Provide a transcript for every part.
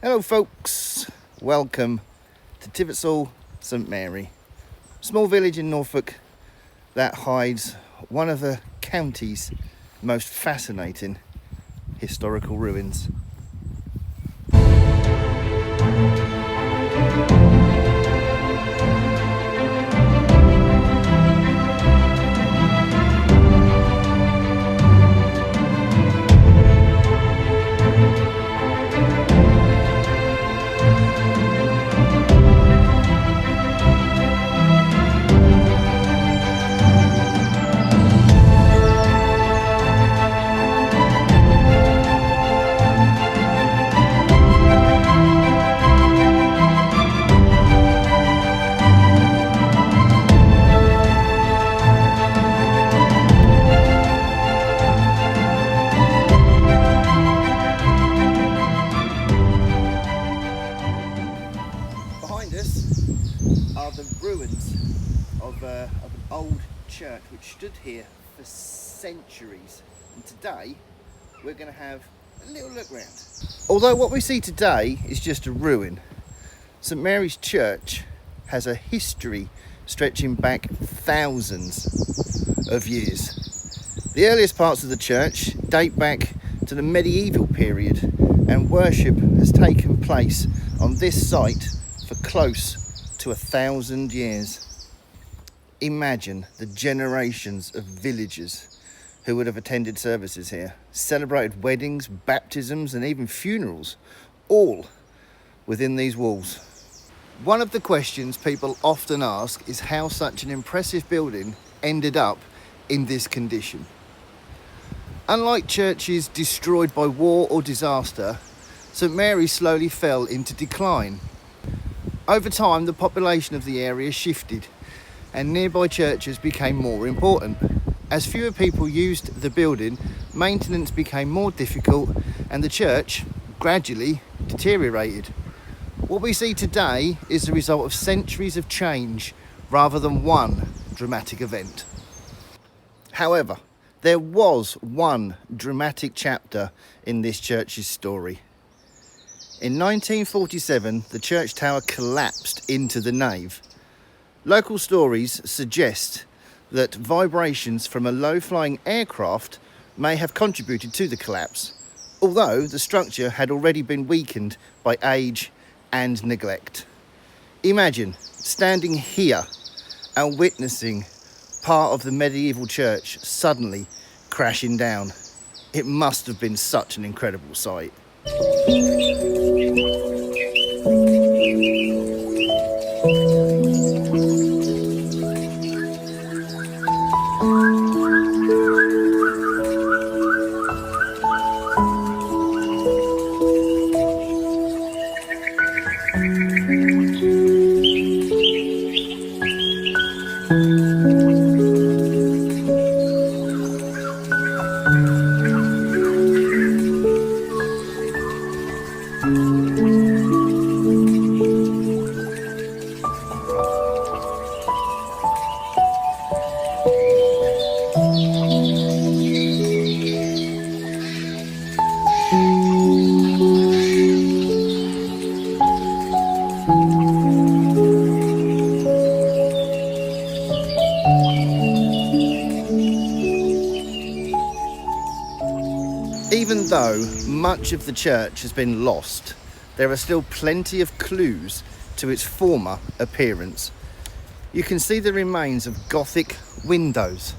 Hello folks, welcome to Tivetshall, St Mary, small village in Norfolk that hides one of the county's most fascinating historical ruins. Behind us are the ruins of an old church which stood here for centuries, and today we're going to have a little look round. Although what we see today is just a ruin, St Mary's Church has a history stretching back thousands of years. The earliest parts of the church date back to the medieval period, and worship has taken place on this site for close to 1,000 years. Imagine the generations of villagers who would have attended services here, celebrated weddings, baptisms and even funerals, all within these walls. One of the questions people often ask is how such an impressive building ended up in this condition. Unlike churches destroyed by war or disaster, St Mary slowly fell into decline. Over time, the population of the area shifted and nearby churches became more important. As fewer people used the building, maintenance became more difficult and the church gradually deteriorated. What we see today is the result of centuries of change rather than one dramatic event. However, there was one dramatic chapter in this church's story. In 1947, the church tower collapsed into the nave. Local stories suggest that vibrations from a low-flying aircraft may have contributed to the collapse, although the structure had already been weakened by age and neglect. Imagine standing here and witnessing part of the medieval church suddenly crashing down. It must have been such an incredible sight. Even though much of the church has been lost, there are still plenty of clues to its former appearance. You can see the remains of Gothic windows,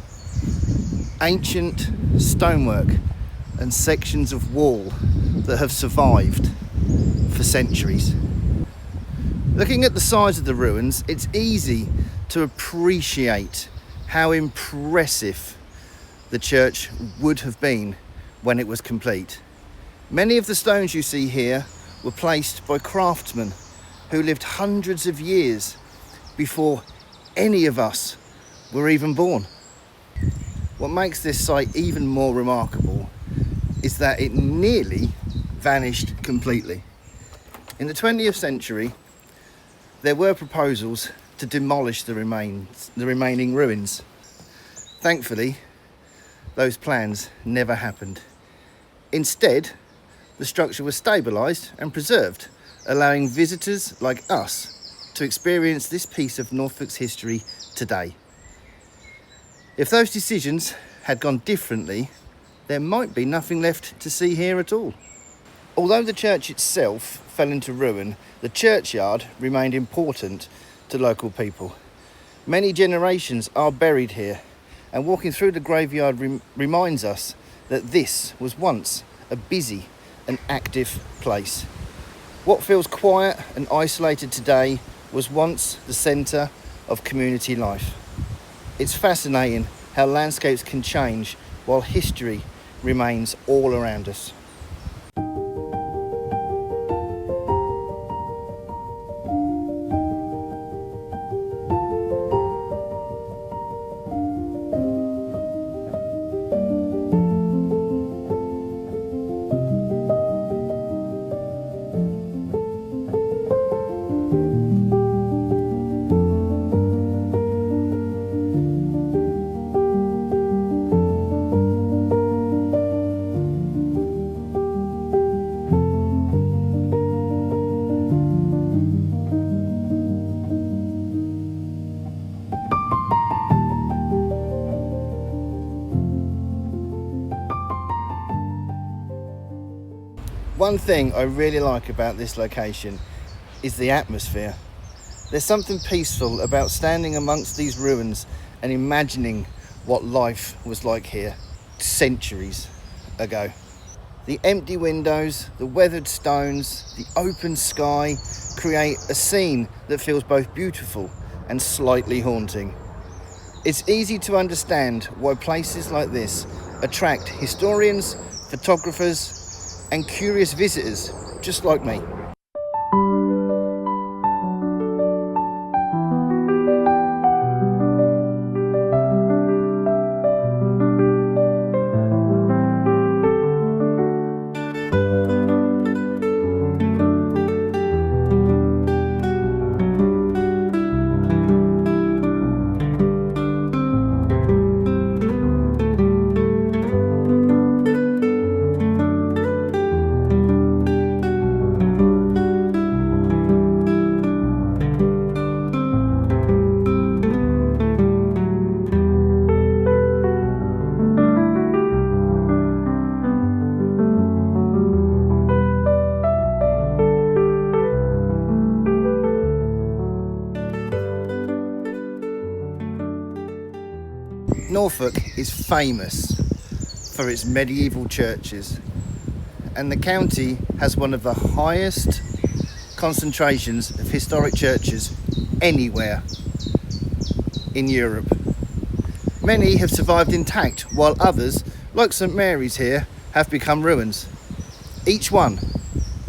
ancient stonework and sections of wall that have survived for centuries. Looking at the size of the ruins, it's easy to appreciate how impressive the church would have been when it was complete. Many of the stones you see here were placed by craftsmen who lived hundreds of years before any of us were even born. What makes this site even more remarkable is that it nearly vanished completely. In the 20th century, there were proposals to demolish the remaining ruins. Thankfully, those plans never happened. Instead, the structure was stabilised and preserved allowing visitors like us to experience this piece of Norfolk's history today. If those decisions had gone differently, there might be nothing left to see here at all. Although the church itself fell into ruin, the churchyard remained important to local people. Many generations are buried here, and walking through the graveyard reminds us that this was once a busy and active place. What feels quiet and isolated today was once the centre of community life. It's fascinating how landscapes can change while history remains all around us. One thing I really like about this location is the atmosphere. There's something peaceful about standing amongst these ruins and imagining what life was like here centuries ago. The empty windows, the weathered stones, the open sky create a scene that feels both beautiful and slightly haunting. It's easy to understand why places like this attract historians, photographers, and curious visitors just like me. Norfolk is famous for its medieval churches, and the county has one of the highest concentrations of historic churches anywhere in Europe. Many have survived intact, while others, like St Mary's here, have become ruins. Each one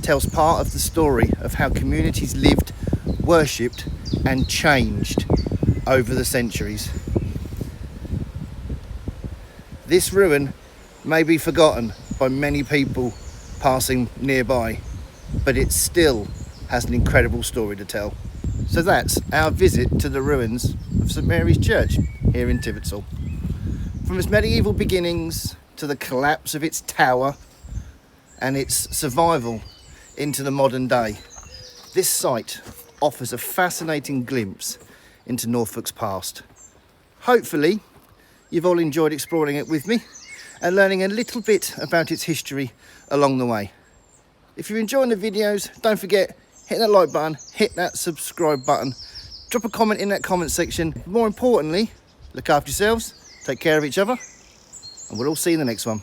tells part of the story of how communities lived, worshipped and changed over the centuries. This ruin may be forgotten by many people passing nearby, but it still has an incredible story to tell. So that's our visit to the ruins of St Mary's Church here in Tivetshall. From its medieval beginnings to the collapse of its tower and its survival into the modern day, this site offers a fascinating glimpse into Norfolk's past. Hopefully, you've all enjoyed exploring it with me and learning a little bit about its history along the way. If you're enjoying the videos, don't forget, hit that like button, hit that subscribe button, drop a comment in that comment section. More importantly, look after yourselves, take care of each other, and we'll all see you in the next one.